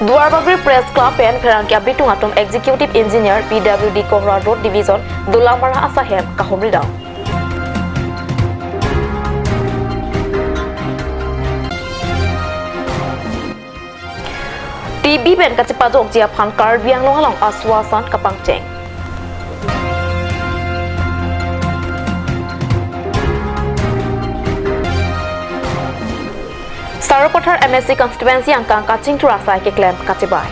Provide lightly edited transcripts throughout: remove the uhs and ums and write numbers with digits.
Duarbagri Press Club and Ferangkia Bitung Atom Executive Engineer PWD Kohra Road Division Dulamara Asahem Kahomrida. TB Ben Kachipajok Jia Pan Kar Biang Long Along Aswasan Kapangcheng. Saropothar MSC constituency angkang kaching turasai ke claim kachibai.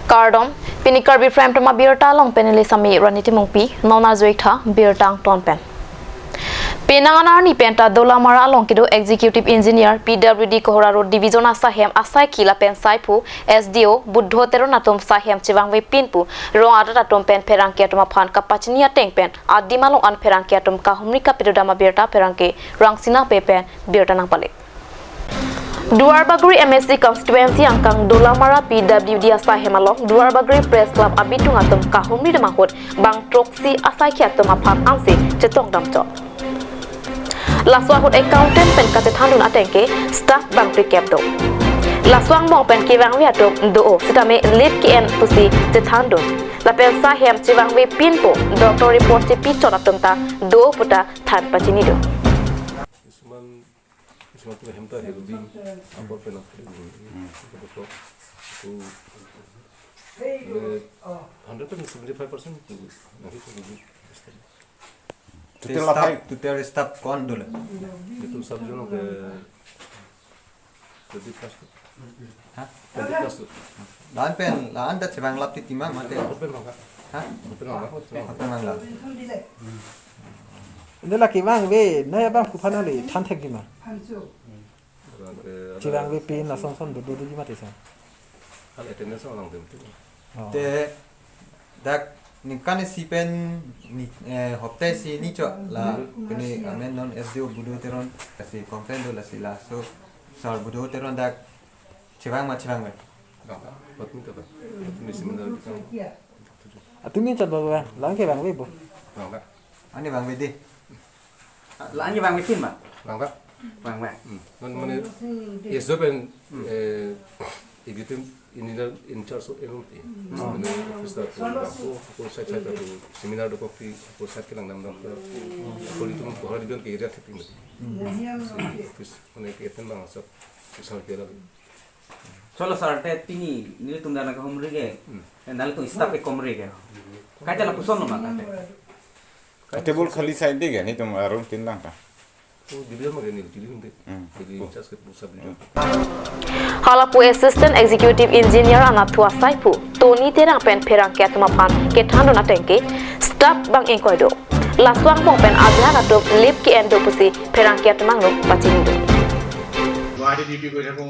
Kardom pinikar bi frame tama birta long penele sami raniti mungpi nona zoitha birtang tonpen. Penanganar ni penta Dolamara Longkido Executive Engineer PWD Kohra Road Division Asahem Asai Kila Pen Saipu SDO Buddho Teronatum Sahem Chivangwe Pinpu Roadatum Pen Perankiatum Pan Kapachinia Tengpen Adimalong An Perankiatum Kahumrika Pedodama Birta Peranke Rangsina Pepen Birtanang Pale. Duarbagri MSC constituency angkang Dolamara PWD Asahem along Duarbagri Press Club Abitung Atum Kahumri Demahut Bang Troksi Asai Kiatum Apan Ansi Chetong Damjo. Laswang hut accountant pen katethandun atengke staff bang recap do. Laswang mong pen kiwang wi atok do sitame lead ki en pusi tethandun. La pen sahem chiwang wi pinpo doctor report che pichot atumta do puta than pachini do. Isman tu hemta he bi ambo pen to 175% Tutel staff कौन डोले? itu सब जनों के jadi pas हाँ? jadi pas लान pen लान dah cebang lap titi mah mate. apa nggak हाँ? apa nggak? Ini lagi bang, we, naya bang kupana le, tantek gimana? Cibang we pin la son dulu gimana sih? hal attendance orang tu Te dak nikane si pen ni hopte si ni cho la kene amen non SDO budo teron kasi comprendo la sila so sar budo teron dak cebang we. buat minta apa ini seminar kita Atumi coba bang, lang ke bang we bo. nggak Ani bang we de. Là như vàng với phim mà nggak vàng vàng mana esok pen itu ini in charge of MMT. Mana office aku saya tu seminar tu kopi aku saya kelang nama aku itu kohar dibilang ke area tipping mesti. Office mana ke eten bang asap besar kira. Soalnya saat ini nilai tunda nak komri ke, nilai tu staff ke komri ke. Kaca lah puson nama kata. Table खाली side दे गया नहीं तुम room तीन लाख का Oh, dibilang mana ni jadi mungkin jadi charge ke pusat ni. Halapu Assistant Executive Engineer Anatua Saipu Tony Terang Pen Perangkia Tumapan Kethandun Atengke Staff Bang Engkoido Laswang Mong Pen Azhan Atuk Lip Ki Endo Pusi Perangkia Tumangro Pachinido Guwahati duty কৰি থাকোঁ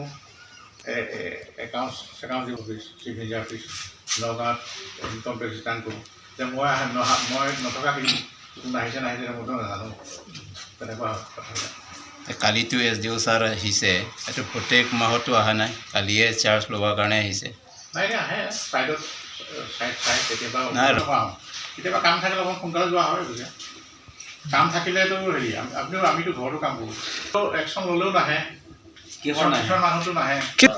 accounts office chief engineer office নগাঁৱত income tax return কৰোঁ এতিয়া মই নথকাখিনি কোন আহিছে নাহিছে মইতো নাজানো তেনেকুৱা কথা কালি তো SDO ছাৰ আহিছে এইটো প্ৰত্যেক মাহতো অহা নাই কালিয়ে চাৰ্জ ল'বৰ কাৰণে আহিছে নাই আহে চাইডত চাইড কেতিয়াবা কেতিয়াবা কাম থাকিলে অকণ সোনকালে যোৱা হয় বুজে কাম থাকিলেতো হেৰি আমিতো ঘৰতো কাম কৰোঁ তো একশ্যন ল'লেও নাহে কিহৰ মানুহটো নাহে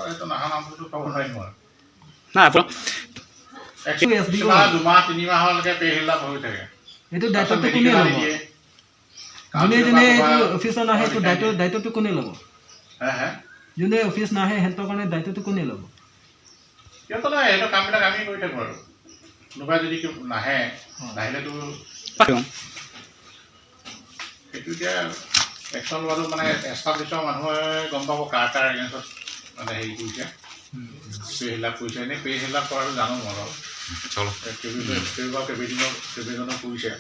এইটো নাহা নামটো ক'ব নোৱাৰিম মই না দুমাহ তিনিমাহলৈকে পেহিলাভ হৈ থাকে এইটো দায়িত্বটো কোনে ল'ব? যোনে এইটো অফিচত নাহে এইটো দায়িত্বটো কোনে ল'ব? যোনে অফিচ নাহে সিহঁতৰ কাৰণে দায়িত্বটো কোনে ল'ব? সিহঁতৰ নাই সেইটো কামবিলাক আমি কৰি থাকোঁ আৰু কোনোবাই যদি নাহে নাহিলেতো সেইটো এতিয়া একশ্যন লোৱাটো মানে এষ্টাব্লিছৰ মানুহে গম পাব কাৰ এগেইনষ্টত মানে হেৰি কৰিছে পেহিলাভ কৰিছে এনেই পেহিলাভ কৰাটো জানো মই বাৰু কেইবাজনক কৰিছে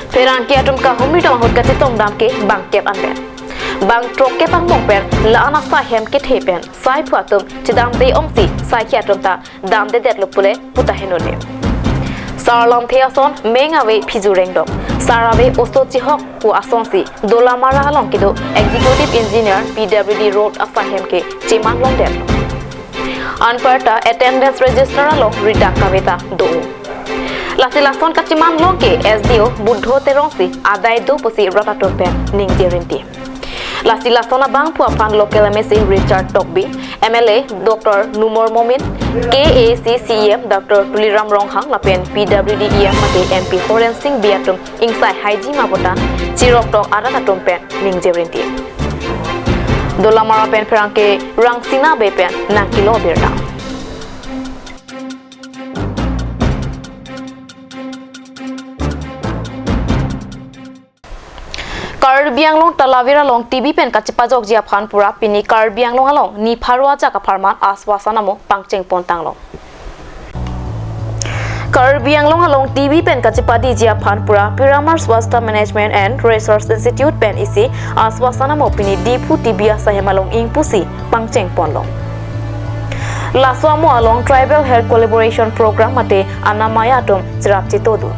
Perangkia Tum Kahumri Tamahut Kachitong Damke Bang Kep Anben Bang Troke Pang Mongpen La Ana Sahem Kethepen Sai Puatum Chidam De Omsi Sai Kiatum Ta Dam De Det Lupule Putahenone Sarlam Theason Mengawe Pizurengdom Sarawe Osto Chihok Pu Asonsi Dolamara Longkido Executive Engineer PWD Road Asahem Ke Chiman Longdem Anparta attendance register along Ridaka Veta Do Lasi lason kaciman loke SDO budho terongsi adai do posi ratatompen ning jerinti. Lasi lasona bang puapan local MSC Richard Tokbi, MLA Dr. Numor Momin, KACCEM Dr. Tuliram Ronghang lapen PWDEM mate MP Horen Singh Biatum Ingsai Haji Mabota, Chirok Tok Aratatompen ning jerinti. Dolamara pen perangke rang sina bepen nang kilo birda. Karbi Anglong Talavira long TV pen kachipajok jia phanpura pini Karbi Anglong along ni pharwa jaka pharman aswasanamo pangcheng pontanglong. Karbi Anglong along TV pen kachipadi jia phanpura Piramar Swasta Management and Research Institute pen isi aswasanamo pini Dipu Tibia sahemalong ingpusi pangcheng ponlong. Laswamo along Tribal Health Collaboration Program mate anamaya atom chirapchitodu.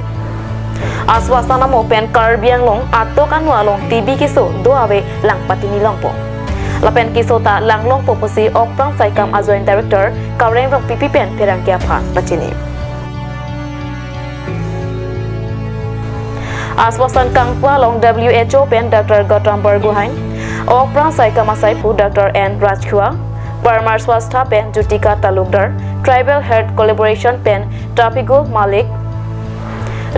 Aswasana mo pen Karbi Anglong atok anu along TV kiso do awe lang patini longpo. Lapen kiso ta lang longpo posi okprang saikam a joint director Kaureng rong PP pen perangkia pha pachini. Aswasan kangpa along WHO pen Dr. Gautam Bargohain, okprang saikam asaipu Dr. N. Rajkhua, Paramar Swasta pen Jutika Talukdar, Tribal Health Collaboration pen Trapigul Malik,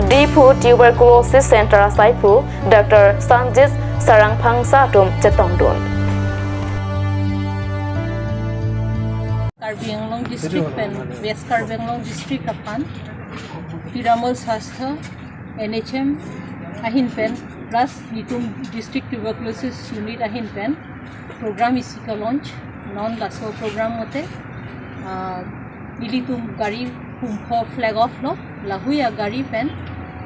Dipu Tuberculosis Center Asaipu Dr. Sanjit Sarangphang Satum Chetongdon. Karbi Anglong District pen West Karbi Anglong District apan Piramal Swastha NHM ahin pen plus Nitum District Tuberculosis Unit ahin pen program isika launch non laso program mote nilitum gari kumho flag off lo lahuya gari pen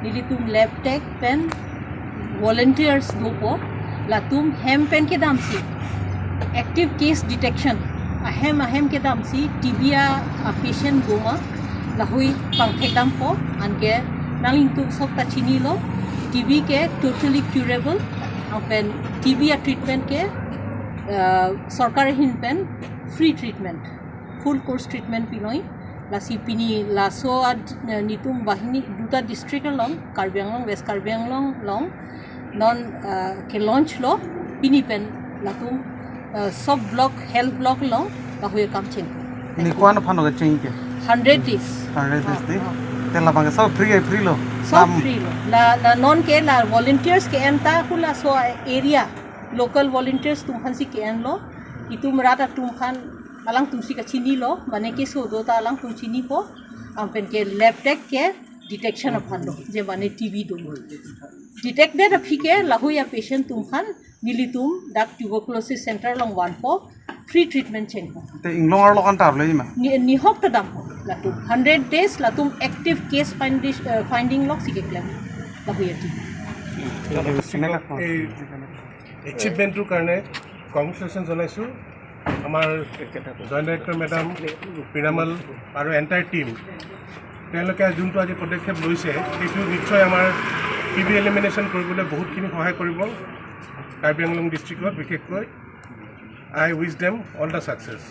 nilitum lab tech pen volunteers dopo latum hem pen ke dam si active case detection ahem ke dam si tibia patient goma lahui pangthekam po anke naling tu sob ta chini lo tb ke totally curable pen tb treatment ke sarkar hin pen free treatment full course treatment pinoi lasi pini laso ad nitum bahini duta district long Karbi Anglong West Karbi Anglong long non ke launch lo pini pen latum sub block health block long lahuye kam chen ni kwan phano ga ching ke 100 days de tela bang सब free lo सब free lo la non ke la volunteers ke enta hula so area local volunteers tum hansi ke en lo itum rata tum khan alang tum si ka chini lo mane ke so do ta alang tum chini po ampen ke lab tech ke detection of hando je mane tb do detected afike lahuya patient tum khan nilitum dak tuberculosis center long one po free treatment chen po te inglong ar lokan tar le ma ni hok ta dam latum 100 days latum active case finding log sike claim lahuya tb এচিভমেণ্টটোৰ কাৰণে congratulation জনাইছোঁ আমাৰ joint director madam পিৰামাল আৰু entire team তেওঁলোকে যোনটো আজি পদক্ষেপ লৈছে সেইটো নিশ্চয় আমাৰ টিবি এলিমিনেশ্যন কৰিবলৈ বহুতখিনি সহায় কৰিব কাৰ্বি আংলং ডিষ্ট্ৰিক্টত বিশেষকৈ I which them all the success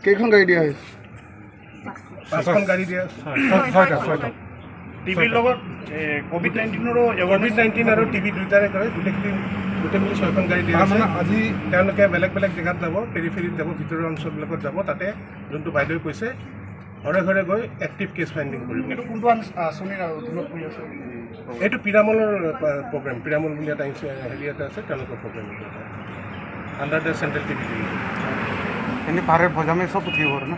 কেইখন গাড়ী দিয়া হৈছে 5খন গাড়ী দিয়া ছয়টা টিভিৰ লগত কোভিড-19 আৰু টিভি দুয়োটাৰে কৰে গোটেই মিলি 6খন গাড়ী দিয়া আছে আজি তেওঁলোকে বেলেগ জেগাত যাব পেৰিফেৰীত যাব ভিতৰুৱা অঞ্চলবিলাকত যাব তাতে যোনটো বাইদেৱে কৈছে ঘৰে ঘৰে গৈ এক্টিভ কেছ ফাইণ্ডিং কৰিব এইটো কোনটো আঁচনিৰ অধীনত কৰি আছে এইটো পিৰামলৰ প্ৰগ্ৰেম পিৰামল বুলি এটা হেৰি এটা আছে তেওঁলোকৰ programme under the central TV এনে পাৰে ভজামে সব উঠিব না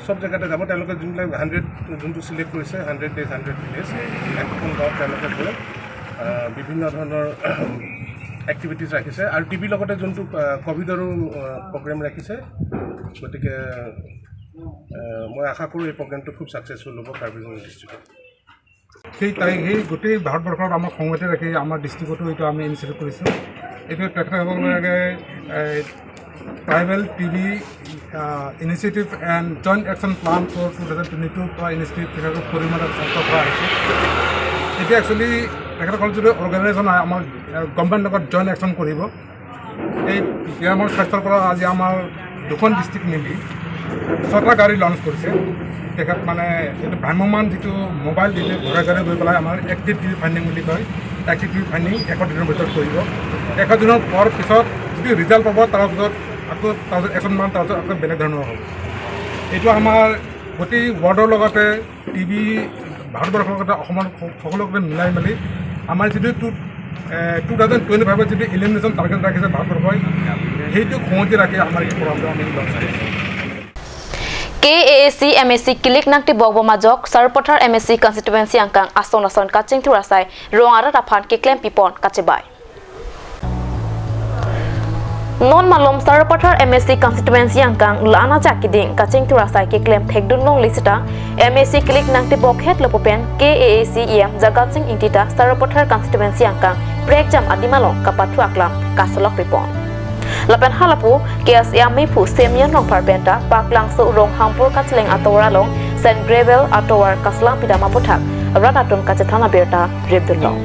সব জেগাতে যাব তেওঁলোকে যোনবিলাক 100 যোনটো চিলেক্ট কৰিছে 100 ডেজ 100 ভিলেজ এখন গাঁৱত তেওঁলোকে গৈ বিভিন্ন ধৰণৰ এক্টিভিটিজ ৰাখিছে আৰু টিভিৰ লগতে যোনটো ক'ভিডৰো প্ৰগ্ৰেম ৰাখিছে গতিকে মই আশা কৰোঁ এই প্ৰগ্ৰেমটো খুব ছাকচেছফুল হ'ব কাৰ্বি আংলং ডিষ্ট্ৰিক্টত সেই গোটেই ভাৰতবৰ্ষত আমাৰ সংগতি ৰাখি আমাৰ ডিষ্ট্ৰিক্টতো এইটো আমি ইনিচিয়েটিভ কৰিছোঁ এইটো তেখেতসকলে tribal TV initiative and joint action plan for 2022 পৰা ইনিচিয়েটিভ তেখেতক পৰিমাণত স্বাস্থ্য কৰা হৈছে এতিয়া একচুৱেলি তেখেতসকল যদি অৰ্গেনাইজেশ্যন আমাৰ গভৰ্ণমেণ্টৰ লগত জইণ্ট একশ্যন কৰিব এই পিৰামৰ স্বাস্থ্যৰ পৰা আজি আমাৰ দুখন ডিষ্ট্ৰিক্ট মিলি 6টা গাড়ী লঞ্চ কৰিছে। তেখেত মানে এইটো ভ্ৰাম্যমান যিটো মোবাইল দিলে ঘৰে ঘৰে গৈ পেলাই আমাৰ এক্টিভ টিভি ফাইণ্ডিং বুলি কয়, এক্টিভ টিভি ফাইণ্ডিং 100 দিনৰ ভিতৰত কৰিব। 100 দিনৰ পিছত যদি ৰিজাল্ট পাব তাৰপিছত আকৌ তাৰপিছত একশনমান তাৰপিছত আকৌ বেলেগ ধৰণৰ হ'ব। এইটো আমাৰ গোটেই ৱৰ্ল্ডৰ লগতে টিভি ভাৰতবৰ্ষৰ লগতে অসমৰ সকলোকে মিলাই মেলি আমাৰ যিটো 2025 যিটো ইলিমিনেশ্যন টাৰ্গেট ৰাখিছে ভাৰতবৰ্ষই, সেইটো খঙতি ৰাখি আমাৰ এই প্ৰগ্ৰামটো আমি লঞ্চ কৰিছোঁ। KAAC MSC Kilik Nangti Bogbo Majok Sarpothar MSC Constituency Angkang Ason Kaching Turasai Rongara Raphan Kiklem Pipon Kachebai Non Malom Sarpothar MSC Constituency Angkang Lana Jakiding Kaching Turasai Kiklem Thekdun Long Lisita MSC Kilik Nangti Boghet Lopopen KAAC EM Jagat Singh Intita Sarpothar Constituency Angkang Prekjam Adimalong Kapatu Aklam Kasalok Pipon Lapan halapu kias yami pu semian long parpenta paklang su rong hampur kacleng atawara long sen gravel atawar kaslang pidama putak ranatum kacetana berta rebdulong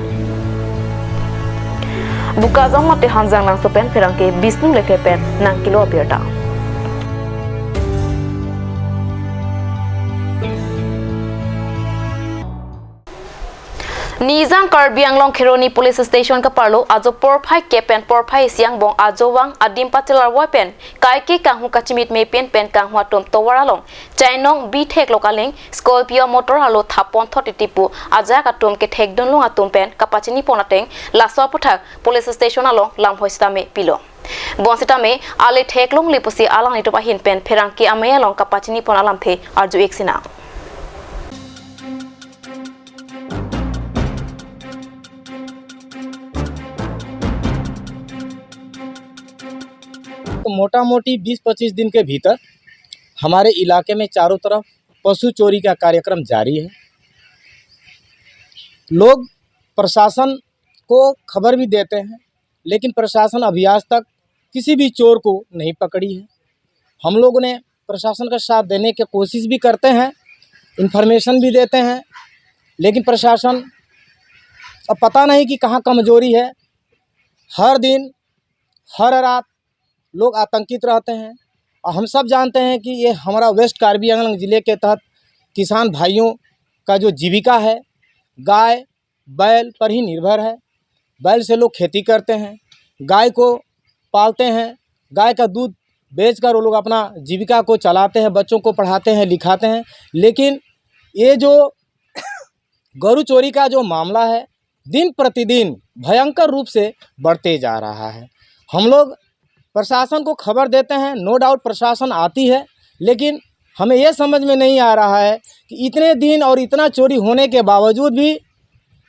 buka zong mate hanjang lang sopen ferangke bisnu lekepen nang kilo berta Nizang Karbi Anglong Khironi Police Station ka parlo ajo porphai kepen porphai siang bong ajowang adim patilar weapon kaike kanghu kachimit me pen kanghu atom towaralong chainong bi thek lokaling Scorpio motor halo thapon thotitipu aja katum ke thekdon long atom pen kapachini ponateng laswa puthak police station along lamhoistame pilo bonsitame ale theklong lipusi alang itopa hin pen ferangki ame along kapachini ponalam the arju eksina मोटा मोटी 20-25 दिन के भीतर हमारे इलाके में चारों तरफ पशु चोरी का कार्यक्रम जारी है। लोग प्रशासन को खबर भी देते हैं, लेकिन प्रशासन अभी आज तक किसी भी चोर को नहीं पकड़ी है। हम लोगों ने प्रशासन का साथ देने की कोशिश भी करते हैं, इन्फॉर्मेशन भी देते हैं, लेकिन प्रशासन अब पता नहीं कि कहाँ कमजोरी है। हर दिन हर रात लोग आतंकित रहते हैं और हम सब जानते हैं कि ये हमारा वेस्ट कार्बी आंगलंग ज़िले के तहत किसान भाइयों का जो जीविका है गाय बैल पर ही निर्भर है। बैल से लोग खेती करते हैं, गाय को पालते हैं, गाय का दूध बेचकर वो लोग अपना जीविका को चलाते हैं, बच्चों को पढ़ाते हैं लिखाते हैं। लेकिन ये जो गरु चोरी का जो मामला है दिन प्रतिदिन भयंकर रूप से बढ़ते जा रहा है। हम लोग प्रशासन को खबर देते हैं, नो डाउट प्रशासन आती है, लेकिन हमें यह समझ में नहीं आ रहा है कि इतने दिन और इतना चोरी होने के बावजूद भी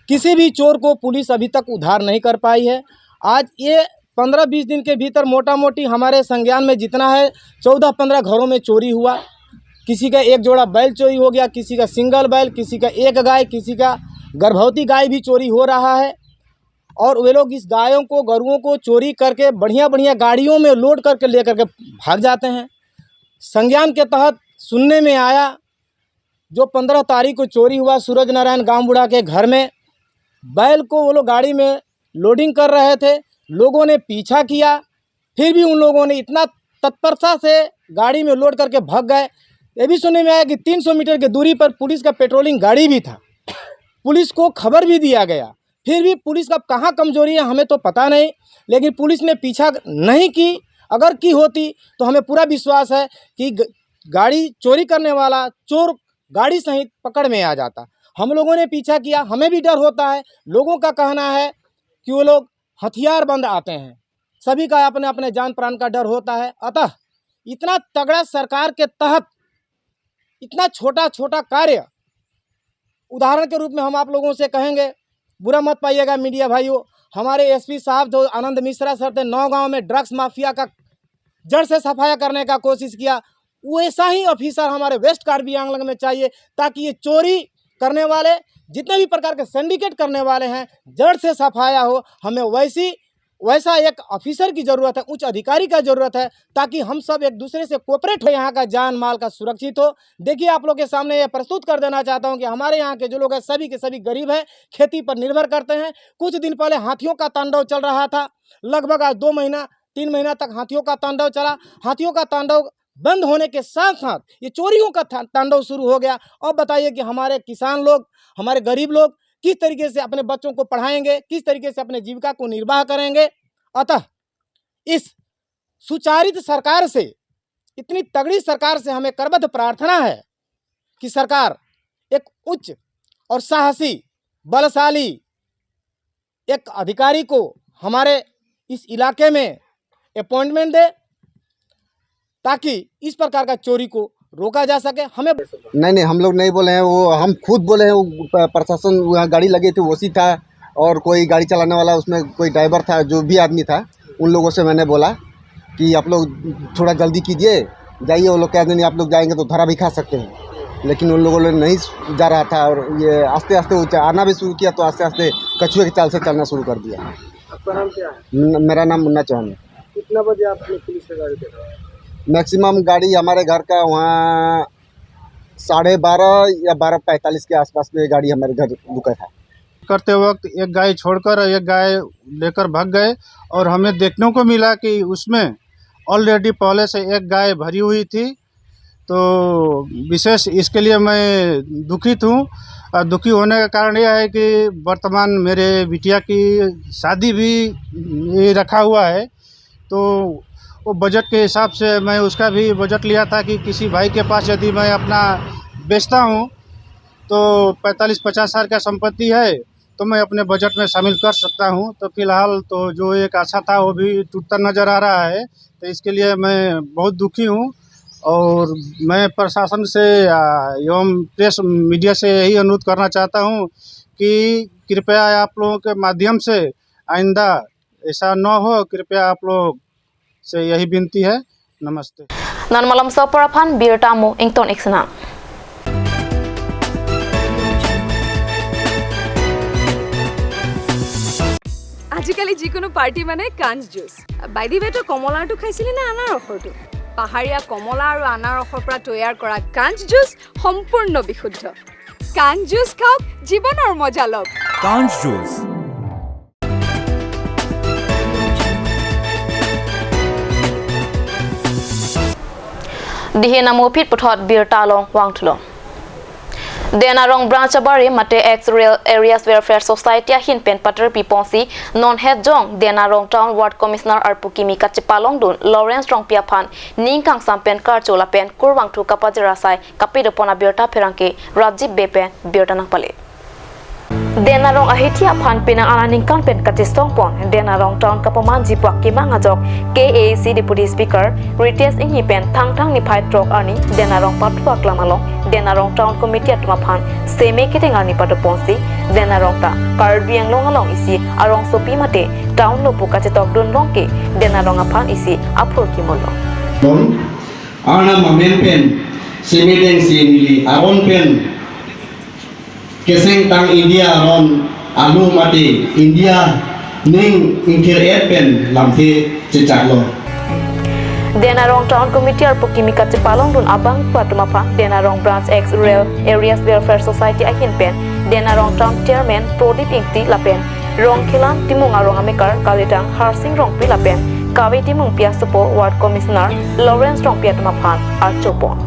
किसी भी चोर को पुलिस अभी तक उद्धार नहीं कर पाई है। आज ये 15-20 दिन के भीतर मोटा मोटी हमारे संज्ञान में जितना है 14-15 घरों में चोरी हुआ। किसी का एक जोड़ा बैल चोरी हो गया, किसी का सिंगल बैल, किसी का एक गाय, किसी का गर्भवती गाय भी चोरी हो रहा है। और वे लोग इस गायों को गरुओं को चोरी करके बढ़िया बढ़िया गाड़ियों में लोड करके लेकर के भाग जाते हैं। संज्ञान के तहत सुनने में आया जो 15 तारीख को चोरी हुआ सूरज नारायण गांव बुढ़ा के घर में, बैल को वो लोग गाड़ी में लोडिंग कर रहे थे, लोगों ने पीछा किया, फिर भी उन लोगों ने इतना तत्परता से गाड़ी में लोड करके भाग गए। ये भी सुनने में आया कि 300 मीटर की दूरी पर पुलिस का पेट्रोलिंग गाड़ी भी था, पुलिस को खबर भी दिया गया, फिर भी पुलिस का कहाँ कमजोरी है हमें तो पता नहीं। लेकिन पुलिस ने पीछा नहीं की, अगर की होती तो हमें पूरा विश्वास है कि गाड़ी चोरी करने वाला चोर गाड़ी सहित पकड़ में आ जाता। हम लोगों ने पीछा किया, हमें भी डर होता है। लोगों का कहना है कि वो लोग हथियार बंद आते हैं, सभी का अपने अपने जान प्राण का डर होता है। अतः इतना तगड़ा सरकार के तहत इतना छोटा छोटा कार्य, उदाहरण के रूप में हम आप लोगों से कहेंगे, बुरा मत पाइएगा मीडिया भाइयों, हमारे एसपी साहब जो आनंद मिश्रा सर थे, 9 गांव में ड्रग्स माफिया का जड़ से सफाया करने का कोशिश किया, वैसा ही ऑफिसर हमारे वेस्ट कार्बी आंगलंग में चाहिए, ताकि ये चोरी करने वाले जितने भी प्रकार के सिंडिकेट करने वाले हैं जड़ से सफाया हो। हमें वैसा एक ऑफिसर की ज़रूरत है, उच्च अधिकारी का ज़रूरत है, ताकि हम सब एक दूसरे से कोऑपरेट हो, यहाँ का जान माल का सुरक्षित हो। देखिए आप लोग के सामने ये प्रस्तुत कर देना चाहता हूँ कि हमारे यहाँ के जो लोग हैं सभी के सभी गरीब हैं, खेती पर निर्भर करते हैं। कुछ दिन पहले हाथियों का तांडव चल रहा था, लगभग आज 2 महीना 3 महीना तक हाथियों का तांडव चला। हाथियों का तांडव बंद होने के साथ साथ ये चोरियों का तांडव शुरू हो गया। अब बताइए कि हमारे किसान लोग, हमारे गरीब लोग किस तरीके से अपने बच्चों को पढ़ाएंगे, किस तरीके से अपने जीविका को निर्वाह करेंगे। अतः इस सुचारित सरकार से, इतनी तगड़ी सरकार से हमें करबद्ध प्रार्थना है कि सरकार एक उच्च और साहसी बलशाली एक अधिकारी को हमारे इस इलाके में अपॉइंटमेंट दे, ताकि इस प्रकार का चोरी को रोका जा सके। हमें नहीं, हम लोग नहीं बोले हैं, वो हम खुद बोले हैं। वो प्रशासन वहाँ गाड़ी लगी थी, वही था, और कोई गाड़ी चलाने वाला उसमें कोई ड्राइवर था, जो भी आदमी था, उन लोगों से मैंने बोला कि आप लोग थोड़ा जल्दी कीजिए, जाइए। वो लोग कहते नहीं आप लोग जाएंगे तो धरा भी खा सकते हैं, लेकिन उन लोगों ने नहीं जा रहा था, और ये आस्ते आस्ते आना भी शुरू किया, तो आस्ते आस्ते कछुए की चाल से चलना शुरू कर दिया। आपका नाम क्या है? मेरा नाम मुन्ना चौहान है। कितना बजे आपने पुलिस की गाड़ी देखा? मैक्सिमम गाड़ी हमारे घर का वहाँ 12:30 या 12:45 के आसपास में गाड़ी हमारे घर रुका था। करते वक्त एक गाय छोड़कर एक गाय लेकर भाग गए, और हमें देखने को मिला कि उसमें ऑलरेडी पहले से एक गाय भरी हुई थी। तो विशेष इसके लिए मैं दुखित हूँ। दुखी होने का कारण यह है कि वर्तमान मेरे बिटिया की शादी भी रखा हुआ है, तो वो बजट के हिसाब से मैं उसका भी बजट लिया था कि किसी भाई के पास यदि मैं अपना बेचता हूँ तो 45-50 हज़ार का संपत्ति है, तो मैं अपने बजट में शामिल कर सकता हूँ। तो फिलहाल तो जो एक आशा था वो भी टूटता नज़र आ रहा है, तो इसके लिए मैं बहुत दुखी हूँ। और मैं प्रशासन से एवं प्रेस मीडिया से यही अनुरोध करना चाहता हूँ कि कृपया आप लोगों के माध्यम से आइंदा ऐसा न हो, कृपया आप लोग से यही विनती है। नमस्ते। ननमलम सपराफान बिरटामो इंगटन एक्सना आजिकाली जिकोनो पार्टी माने कांच जूस। बाइदि बेटर कमलारটো खाइছিলি না আনাৰসৰটো? পাহাৰীয়া কমলা আৰু আনাৰসৰ পৰা তৈয়াৰ কৰা কাঞ্চ জুচ সম্পূৰ্ণ বিশুদ্ধ। কাঞ্চ জুচ খাওক, জীৱনৰ মজা লওক। কাঞ্চ juice Dihe namo pit puthot bir talong wangthulo. Denarong branch abari mate ex real areas welfare society ahin pen patter piponsi non head jong Denarong town ward commissioner arpukimi kachipalong dun Lawrence Rong piaphan ningkang sampen karchola pen kurwangthu kapajira sai kapidopona birta pherangke Rajib bepen birtanang pale. Denarong ahitia phan pena ananing kan pen katistong pon Denarong town kapaman jipwak kimang ajok KAC deputy speaker Ritesh Inghi pen thang ni phai trok ani Denarong patwa klamalong Denarong town committee atma phan seme kiteng ani patoponsi Denarong ta karbiang longalong isi arong sopi mate town lo puka chetok dun longke Denarong aphan isi aphur kimolo arna mamen pen seme deng sinili aron pen Keseng tang India ron alu mati India ning ingkir pen lamte cecaklo. Denarong town committee arpukimi kachipalong dun abang patuma Denarong branch ex real areas welfare society ahin pen Denarong town chairman Prodip Ingti lapen rong khilang timung arong amekar kalitang harsing rong pi lapen kawi timung pia supo ward commissioner Lawrence Rong pia tumaphan archopon.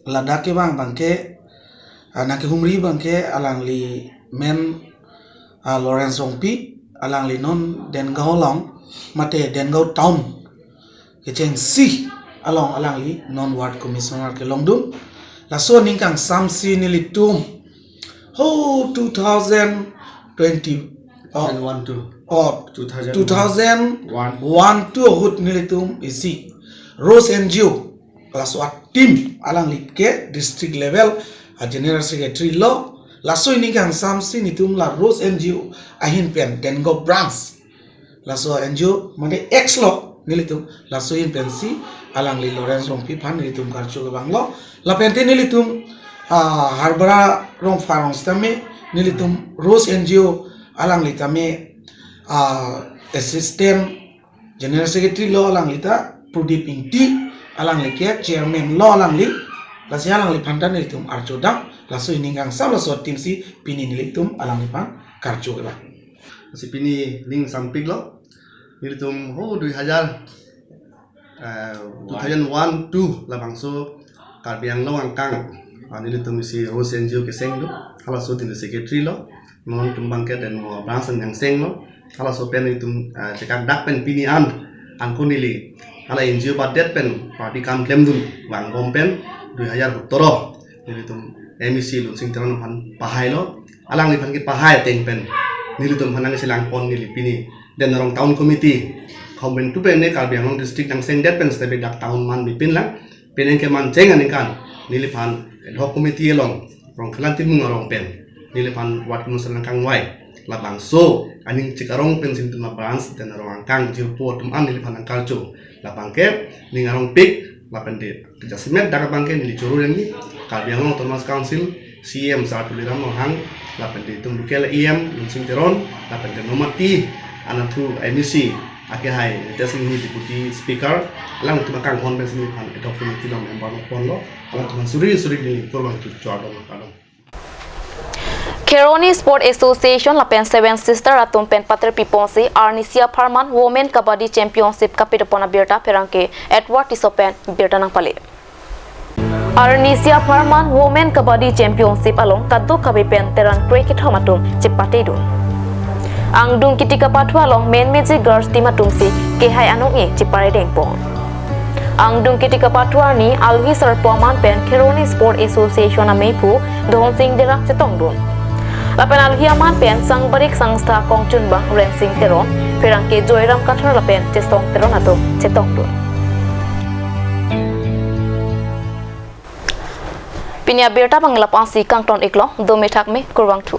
Ladake bang bangke Naki humri bangke alangli men Lawrence Rongpi alangli non Dengau long mate Dengau town keceng si along alangli non ward commissioner ke longdun laso ningkang samsi nilitum ho 2020 2001 to hut nilitum isi Rose NGO laso tim alangli ke district level General Secretary Law laso ini kang samsi nitum la Rose NGO ahin pen Dengau branch laso NGO mane ex law nilitum laso in pen si alang li Lawrence Rong pi phan nilitum karcho bang lo la pen te nilitum harbara rong farong stame nilitum Rose NGO alang li tame assistant General Secretary Law alang li ta Prodip Ingti alang li ke chairman law alang li Lasi alang lipantan nilitum arjodang lasu iningang sam lasu tim si pini nilitum alang lipan karjo keba. Si pini ning samping lo nilitum ho 2000 2001-2 la bangso Karbiang lo angkang nili tum si Rose NGO ke seng do hala so tin secretary lo mon tum bangke dan mo branson yang seng lo hala so pen itum cekak dak pen pini an ko nili hala NGO badet pen party kam klem dum wang bom pen 2017 nili tum MEC lu sing teron pan pahai lo alang li pan ki pahai teng pen nili tum hanang silang pon nili pini dan orang tahun komiti komen tu pen ne Karbiang district yang seng det pen stebe dak tahun man bipin lang pen ke man ceng aning kan nili pan ad hoc komiti long rong kelantin mung rong pen nili pan wat nusan kang wai la bangso aning cikarong pen sin tuna branch dan orang kang jirpo tum an nili pan kalco la bangke ning arong pik la pendit jasmet dak bangke nili curu yang ni Karbiang Autonomous Council CM satu liram hang la pendit tum dukel IM lunsing teron la pendit nomati anatu MEC akhir hai testing ni deputy speaker lang tu makang hon ben sini pan dokumen ti dong member pon lo lang tu suri ni korban tu chadong kadong Keroni Sport Association la pen 7 sister atum pen patre piponsi Arnisia Farman Women Kabaddi Championship kapit pona birta perangke Edward Tisopen birta nang pale Arnisia Farman Women Kabaddi Championship along kaddo kabi pen teran cricket hamatum chipate dun ang dung kitika patwa long main magic girls team atumsi ke hai anong e chipare dengpon ang dung kitika patwa ni alwi sarpoman pen Keroni Sport Association amepu don sing derak chetong dun lapen alwi aman pen sang barik sangstha kongchun bang racing teron perang ke joyram kathar lapen chestong teron ato chetong dun pinya berta bangla pansi kangton iklo do methak me kurwang thu